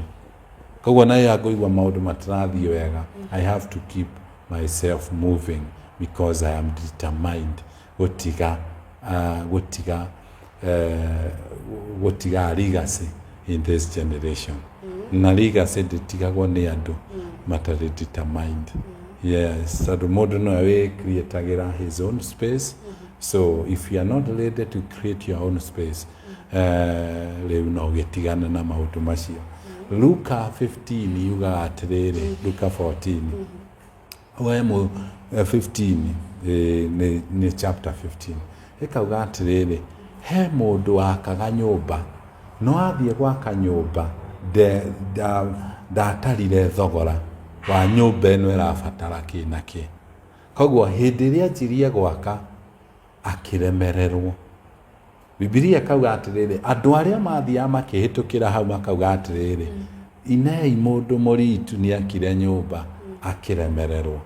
Koguo na ngũigua maũndũ matirathiĩ wega, I have to keep myself moving because I am determined gũtiga legacy in this generation. Na legacy ndĩtigagwo nĩ andũ matarĩ determined. Yes, tondũ mũndũ no wĩcreatagĩra his own space. So if you are not ready to create your own space, rĩu no gĩtigane na maũndũ macio. Luka 15 yugaga atĩrĩrĩ, Luka 14 wemo 15 ni chapter 15 ikauga atĩrĩrĩ, he mũndũ wakaga nyũmba no athiĩ gwaka nyũmba ndatarire thogora wa nyũmba ĩno ĩrabatara kĩ na kĩ. Koguo hĩndĩ ĩrĩa anjirie gwaka akĩremererwo. Bibilia kauga atĩrĩrĩ, andũ arĩa mathiaga makĩhĩtũkĩra hau makauga atĩrĩrĩ, inei mũndũ mũritu nĩ akire nyũmba akĩremererwo.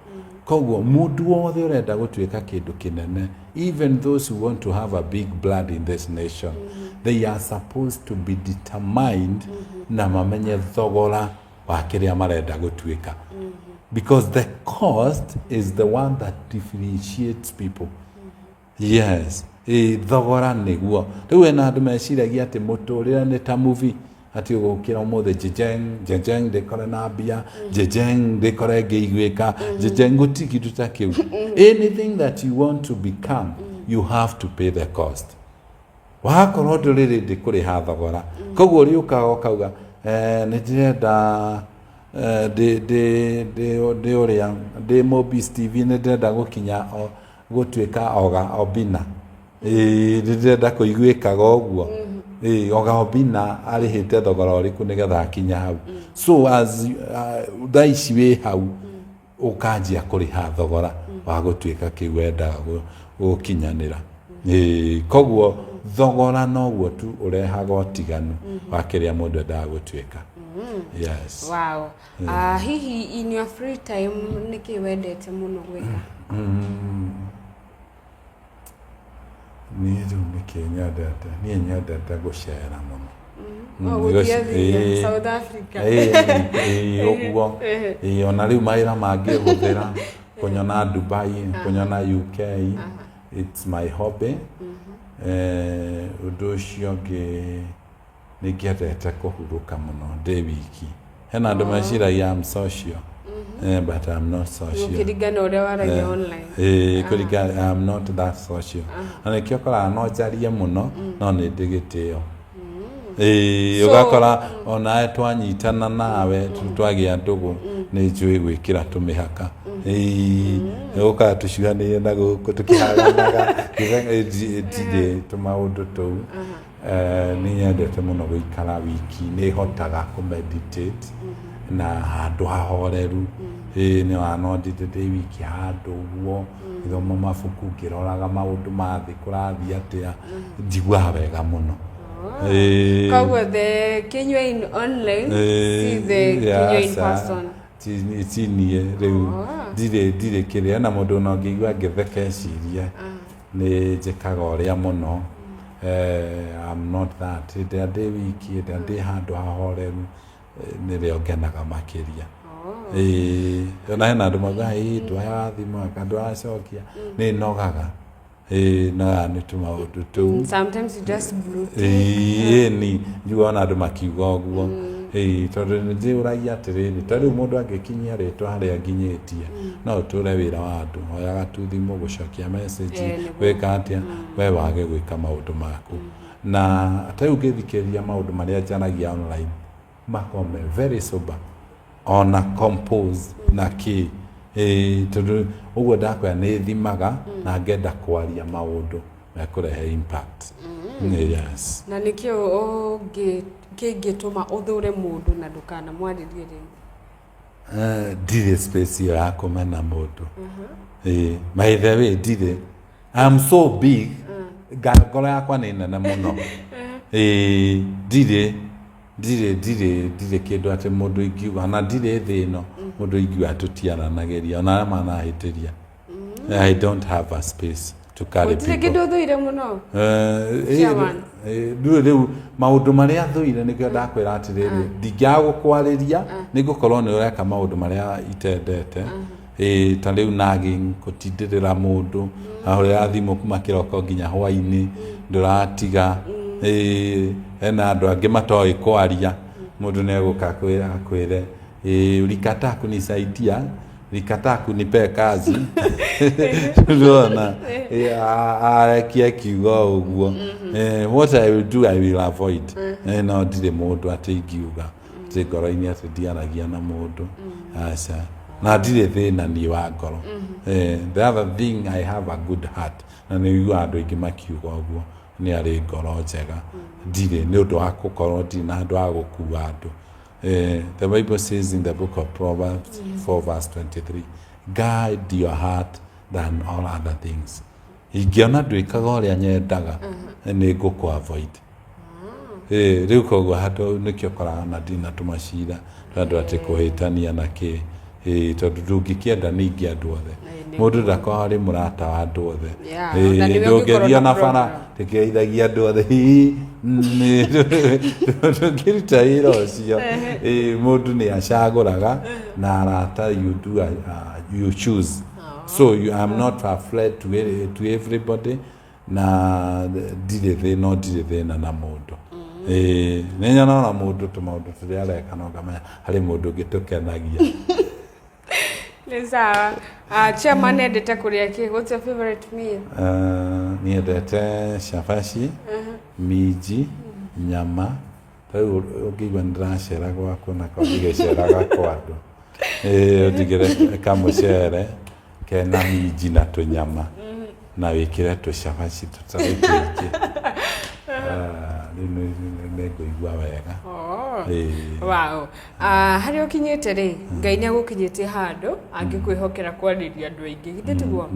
Koguo mũndũ wothe ũrenda gũtuĩka kĩndũ kĩnene, even those who want to have a big blood in this nation, they are supposed to be determined na mamenye thogora wa kĩrĩa marenda gũtuĩka. Because the cost is the one that differentiates people. Yes. Thogora nĩguo. Rĩu ena andũ meciragia atĩ mũtũrĩre nĩ ta movie, atĩ ũgũkĩra ũmũthĩ jejeng ndĩkore na mbia, jejeng ndĩkore ngĩiguĩka, jejeng gũtirĩ kĩndũ ta kĩu. Anything that you want to become, you have to pay the cost. Wakorwo ndũrĩrĩ ndĩkũrĩha thogora. Koguo rĩũkaga ũkauga nĩndĩrenda ndĩ Mobis TV nĩndĩrenda gũkinya gũtuĩka Obina. Ndĩrenda kũiguĩkaga ũguo. Oga Obina arĩhĩte thogora ũrĩkũ nĩgetha akinya hau. So as thaa ici wĩ hau ũkanjia kũrĩha thogora wa gũtuĩka kĩu wendaga gũkinyanĩra. Koguo thogora noguo tu ũrehaga ũtiganu wa kĩrĩa mũndũ endaga gũtuĩka. Yes. Wow. Hihi in your free time nĩkĩ wendete mũno gwĩka? Niĩ rĩu nĩkĩ nyendete, niĩ nyendete gũcera mũno. Gũthiĩ South Africa. Ũguo. Ona rĩu mawĩra mangĩ hũthĩra kũnyona Dubai, kũnyona UK. It's my hobby. Ũndũ ũcio nĩngĩendete kũhurũka mũno ndĩ wiki. Hena andũ meciragia I'm social. But I'm not social. Ũkĩringana ũrĩa waragia online. I'm not that social. Na nĩkĩo ũkoraga no njarie mũno no nĩ ndĩ gĩtĩo. Ũgakora ona twanyitana nawe twagĩa ndũgũ nä njå gwäkä tũmĩhaka ũka tũcuanĩire na gũkũ tũkĩhaganaga ndirĩ tũmaũndũ tũu nĩ nyendete mũno gũikara wiki nĩ hotaga kũ-meditate na handũ hahoreru nĩ wanondite ndĩ wiki handũ ũguo ngĩthoma mabuku ngĩroraga maũndũ ma thĩ kũrathiĩ atĩa njiguaga wega mũno. Koguo the Kinyua in online see the Kinyua in person. Tinie rĩu ndirĩ kĩrĩa na mũndũ no ngĩigua ngĩtheka eciria nĩ njĩkaga ũrĩa mũno. I'm not that ndĩ wiki ndĩ handũ hahoreru nĩrĩo ngenaga makĩria. Ona hena andũ maugaga ndwaya thimũ andũ acokia nĩ nogaga na nĩ tũmaũndũ tũu. Sometimes you just ni njiguaga ona andũ makiuga ũguo tondũ nĩ njĩũragia atĩrĩrĩ ta rĩu mũndũ angĩkinyia rĩtwa harĩa nginyĩtie no ũtũre wĩra wa andũ oyaga tu thimũ gũcokia message wĩka atĩa we wage gwĩka maũndũ maku na ta rĩu ngĩthikĩrĩria maũndũ marĩa njaragia online makome very sober ona compose na kĩ tondũ ũguo ndakwĩra nĩ thimaga na ngenda kwaria maũndũ mekũrehe impact. Yes. Na nĩkĩo kĩngĩtũma ũthure mũndũ na ndũkanamwarĩrie rĩngĩ? Ndirĩ space ĩyo ya kũmena mũndũ. Maithe wĩ ndirĩ. I'm so big. Ngoro yakwa nĩ nene mũno. Ndirĩ kĩndũ atĩ mũndũ ingiuga na ndirĩ thĩ ĩno mũndũ ingiuga tũtiaranagĩria ona arĩa manahĩtĩria. I don't have a space to carry people. Kĩndũ thũire mũno? Rĩu maũndũ marĩa thũire nĩkĩo ndakwĩra atĩrĩrĩ ndingĩaga gũkwarĩria nĩngũkorwo nĩ ũreka maũndũ marĩa itendete. Ta rĩu nagging gũtindĩrĩra mũndũ ahũrĩra thimũ kuma kĩroko nginya hwainĩ ndũratiga. Hena andũ angĩ matoĩ kwaria mũndũ nĩegũka akwĩre ulikataa kunisaidia ulikataa kunipea kazi unaona arekia akiuga ũguo. What I will do I will avoid. No ndirĩ mũndũ atĩ ingiuga atĩ ngoro-inĩ atĩ ndiaragia na mũndũ aca na ndirĩ thĩna niĩ wa ngoro. The other thing I have a good heart na nĩ wĩiguaga andũ aingĩ makiuga ũguo nĩ arĩ ngoro njega ndirĩ nĩ ũndũ wa gũkorwo ndirĩ na andũ a gũkua andũ. The Bible says in the book of Proverbs 4 verse 23, guide your heart than all other things. Ingĩona ndwĩkaga ũrĩa nyendaga nĩ ngũkũ-avoid. Rĩu koguo handũ nĩkĩo ũkoraga na ndirĩ na tũmacira tondũ atĩ kũhĩtania na kĩ tondũ ndũngĩkĩenda ningĩ andũ othe mũndũ ndakoragwo arĩ mũrata wa andũ othe. Ndũngĩthiĩ na bara tũkĩithagia andũ othe ndũngĩruta wĩra ũcio. Mũndũ nĩ acagũraga na arata you choose. So I'm not afraid to everybody na ndirĩ thĩna na mũndũ. Nĩ nyona mũndũ tũmaũndũ tũrĩa areka no ngamenya harĩ mũndũ ũngĩtũkenagia. Sawa. Chairman endete kũrĩa kĩ? What's your favorite meal? Niendete cabaci, minji, nyama. Rĩu ũngĩigua ndĩracera gwakwa na ko ngĩgĩceraga kwa andũ. Ndigĩre kamũcere kena minji na tũnyama na wĩkĩre tũcabaci tũtarĩ tũingĩ. Nĩngũigua wega. Wow. Harĩa ũkinyĩte rĩ Ngai nĩagũkinyĩtie handũ angĩkwĩhokera kwarĩria andũ aingĩ githĩ tiguo?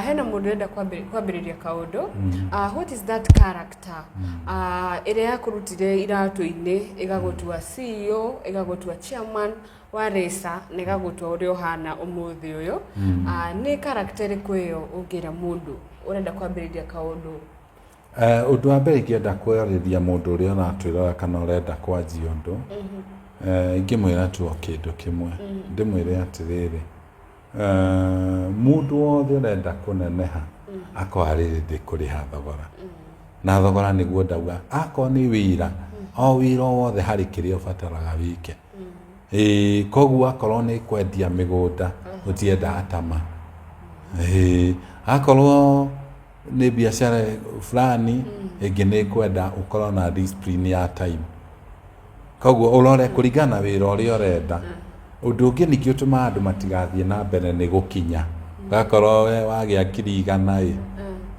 Hena mũndũ enda kwambĩrĩria kaũndũ. What is that character ĩrĩa yakũrutire iratu-inĩ ĩgagũtua CEO ĩgagũtua chairman wa Resa na ĩgagũtua ũrĩa ũhana ũmũthĩ ũyũ? Nĩ character ĩrĩkũ ĩyo ũngĩra mũndũ ũrenda kwambĩrĩria kaũndũ? Ũndũ wa mbere ingĩenda kwarĩria mũndũ ũrĩa ũratwĩrora kana ũrenda kwanjia ũndũ ingĩmwĩra tu o kĩndũ kĩmwe ndĩmwĩre atĩrĩrĩ mũndũ wothe ũrenda kũneneha akorwo arĩ kũrĩha thogora na thogora nĩguo ndauga akorwo nĩ wĩra o wĩra wothe harĩ kĩrĩa ũbataraga wĩke. Koguo akorwo nĩ kwendia mĩgũnda ũtiendaga tama. Akorwo nĩ biashara fulani ĩngĩ nĩ kwenda ũkorwo na discipline ya time. Koguo ũrore kũringana wĩra ũrĩa ũrenda undu ungi ningĩ ũtũmaga andũ matigathiĩ na mbere nĩ gũkinya gakorwo we wagĩa akiri igana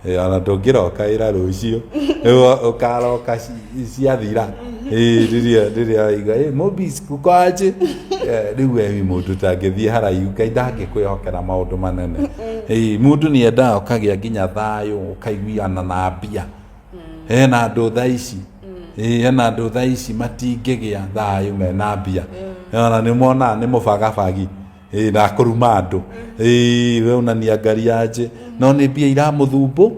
ona ndũngĩroka wĩra rũciũ ũkaroka ciathira rĩrĩa waiga Mobis kukoaje rĩu we mũndũ ũtangĩthiĩ haraihu Ngai ndangĩkwĩhokera maũndũ manene mũndũ nĩendaga ũkagĩa nginya thayũ ũkaiguana na mbia na andũ thaa ici na andũ thaa ici matingĩgĩa thayũ mena mbia ona nĩmona nĩ mũbagabagi na kũruma andũ weonania ngari aje no nĩ mbia iramũthumbu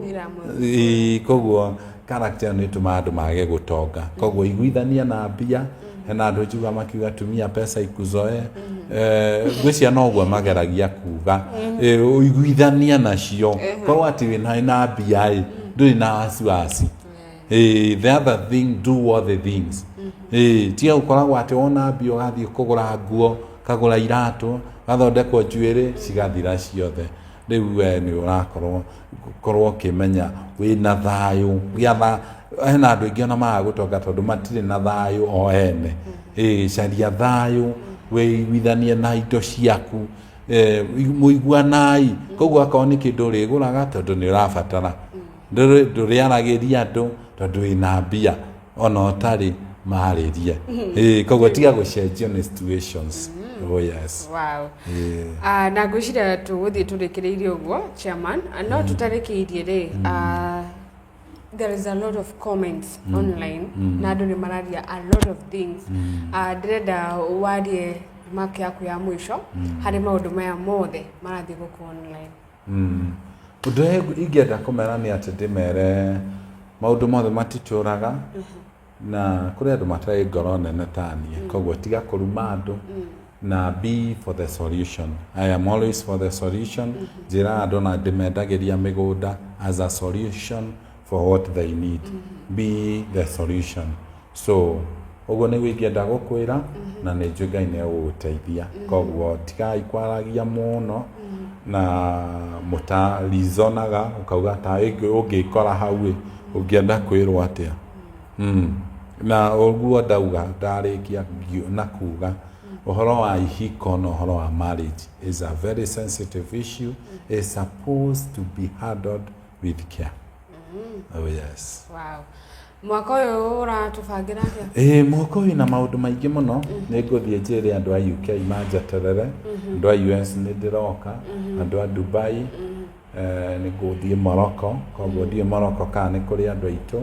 koguo character nĩ tũma andũ mage gũtonga koguo iguithania na mbia hena andũ njuga makiuga tumia pesa ikuzoe gwĩcia no ũguo mageragia kuga iguithania nacio korwo atĩ wĩna mbia ndũrĩ na wasiwasi the other thing, do all the things tia ũkoragwo atĩ wona mbia ũgathiĩ kũgũra nguo kagũra iratu gathondekwo njuĩrĩ cigathira ciothe rĩu we nĩ ũrakorwo ũkĩmenya wĩna thayũ hena andũ aingĩ ona maga gũtonga tondũ matirĩ na thayũ o ene caria thayũ wĩiguithanie na indo ciaku mũiguanai koguo akorwo nĩ kĩndũ ũrĩgũraga tondũ nĩ ũrabatara ndũrĩaragĩria andũ tondũ wĩna mbia ona ũtarĩ marĩrie koguo tiga gũcenjio nĩ situations. Oh yes. Wow. Na ngwĩciria tũgũthiĩ tũrĩkĩrĩirie ũguo chairman no tũtarĩkĩirie rĩ there is a lot of comments online na andũ nĩ mararia a lot of things ndĩrenda warie mark yaku ya mũico harĩ maũndũ maya mothe marathiĩ gũkũ online. Ũndũ ingĩenda kũmera nĩ atĩ ndĩmere maũndũ mothe matitũraga na kũrĩ andũ matarĩ ngoro nene ta niĩ koguo tiga kũruma andũ na be for the solution. I am always for the solution. Njĩra andũ na ndĩmendagĩria mĩgũnda as a solution for what they need. Be the solution. So ũguo nĩguo ingĩenda gũkwĩra na nĩ njũĩ Ngai nĩegũgũteithia koguo tigai kwaragia mũno na mũtarizonaga ũkauga ta ũngĩkora hau ũngĩenda kwĩrwo atĩa na ũguo ndauga ndarĩkia na kuga uhoro wa ihiko na uhoro wa marriage is a very sensitive issue. It's supposed to be handled with care. Oh yes. Wow. Mwaka ũyũ ũratũbangĩra atĩa? Mwaka ũyũ na maũndũ maingĩ mũno nĩngũthiĩ njĩre andũ a UK manjeterere andũ a US nĩ ndĩroka andũ a Dubai nĩngũthiĩ Morocco koguo thiĩ Morocco kana nĩ kũrĩ andũ aitũ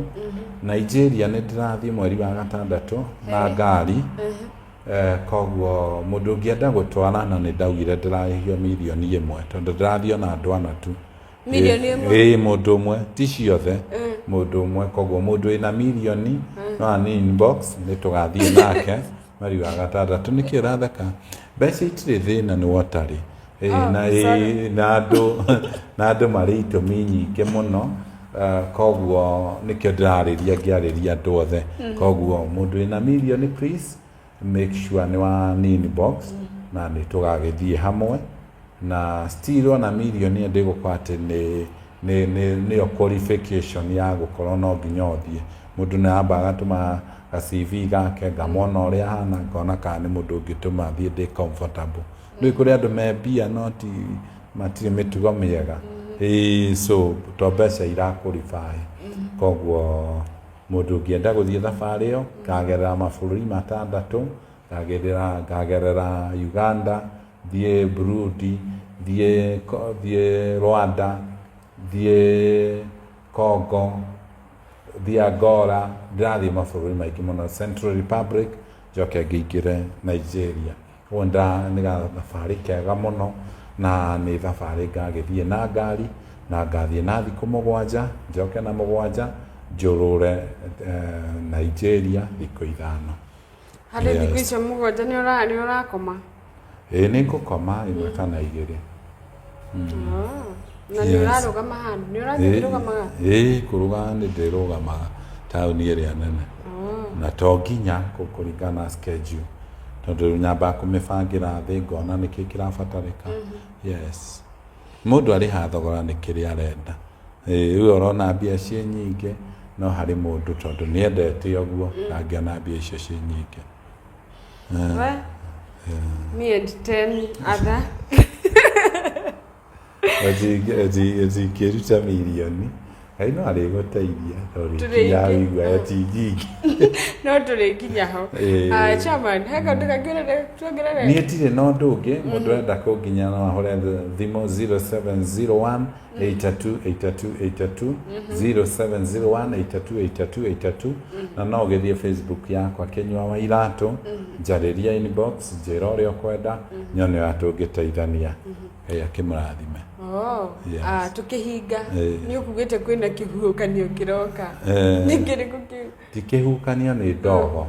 Nigeria nĩ ndĩrathiĩ mweri wa gatandatũ na ngari koguo mũndũ ũngĩenda gũtwara na nĩ ndaugire ndĩrahio milioni 1 tondũ ndĩrathiĩ na andũ ana tu milioni 1 mũndũ ũmwe ti ciothe mũndũ ũmwe koguo mũndũ wĩna milioni no ani inbox nĩ tũgathiĩ nake mweri wa gatandatũ nĩkĩ ũratheka mbeca itirĩ thĩna nĩ watarĩ na andũ marĩ itũmi nyingĩ mũno koguo nĩkĩo ndĩrarĩria ngĩarĩria andũ othe koguo mũndũ wĩna milioni please make sure nĩ wa inbox na nĩ tũgagĩthiĩ hamwe na still ona milioni ndĩgũkorwo atĩ nĩyo qualification ya gũkorwo no nginya ũthiĩ mũndũ nĩ ambaga tũma CV gake ngamona ũrĩa hana ngona kana nĩ mũndũ ũngĩtũma thiĩ ndĩ comfortable nĩ kũrĩ andũ membia no ti matirĩ mĩtugo mĩega so to mbeca irakũrify koguo mũndũ ũngĩenda gũthiĩ thabarĩ ĩyo ngagerera mabũrũri matandatũ ngagerera Uganda thiĩ Burundi thiĩ Rwanda thiĩ Congo thiĩ Angola ndĩrathiĩ mabũrũri maingĩ mũno Central Republic njoke ngĩingĩre Nigeria wonda nĩ thabarĩ kega mũno na nĩ thabarĩ ngagĩthiĩ na ngari na ngathiĩ na thikũ 7 njoke na 7 njũrũre Nigeria thikũ 5 harĩ thikũ icio 7 nĩ ũrakoma nĩ ngũkoma 1 kana 2 na nĩ ũrarũgama handũ nĩ ũrathiĩ kũrũgamaga kũrũgama nĩ ndĩrũgamaga taũni ĩrĩa nene na to nginya kũringana na schedule tondũ nyamba kũmĩbangĩra thĩ ngona nĩkĩ kĩrabatarĩka yes mũndũ arĩ hathogora nĩ kĩrĩa arenda rĩu ũrona mbia ciĩ nyingĩ no harĩ mũndũ tondũ nĩ endete ũguo angĩona mbia icio ciĩ nyingĩ Me and 10 other. Kiruta milioni. Haino aligoteithia tori ya igwa ya TV. No turikinya ho. Chairman, heka ndikagirire tuongerere. Ni etire no ndungi mundu enda kunginya no ahore thimo 0701 828282 0701 828282 na no githie Facebook yakwa Kinyua wa iratu njariria inbox njira uria kwenda nyone atungiteithania akimurathime. Tukihinga ni ukugite kwina kihukanio kiroka nikiriku kiu tikihukanio ni ndogo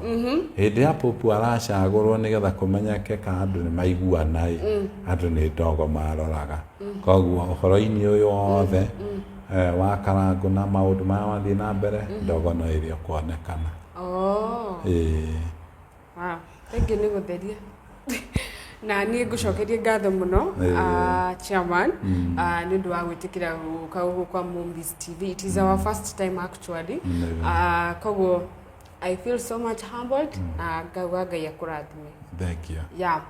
hindi ya popu aracagurwo nigetha kumenyeke ka andu ni maiguana andu ni ndogo maroraga koguo uhoro-ini uyu wothe wa karangu na maundu maya wathii na mbere ndogo no irio kuonekana. Thank you ni gutheria na ni ngucokerie ngatho muno chairman ni ndu wa gwitikira guka kwa Movies TV. It is our first time actually. Koguo I feel so much humbled. Ngauga Ngai akurathime. Thank you. Yeah.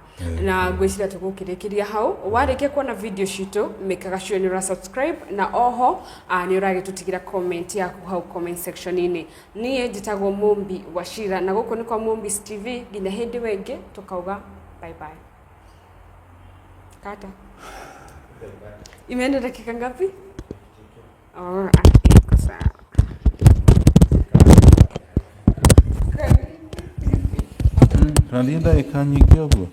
Na gwicira tugukirikiria hau warikia kuona video citu mekaga sure ni ura subscribe na oho ni uragitutigira comment yaku hau comment section ini. Niĩ njitagwo Mumbi Wachira na guku ni kwa Movies TV nginya hindi wengi tukauga bye bye. Kata. Imeenda dakika ngapi? Iko sawa. Tunalienda ikanyingi uguo.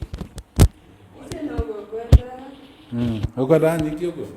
Ukwenda nyingi uguo.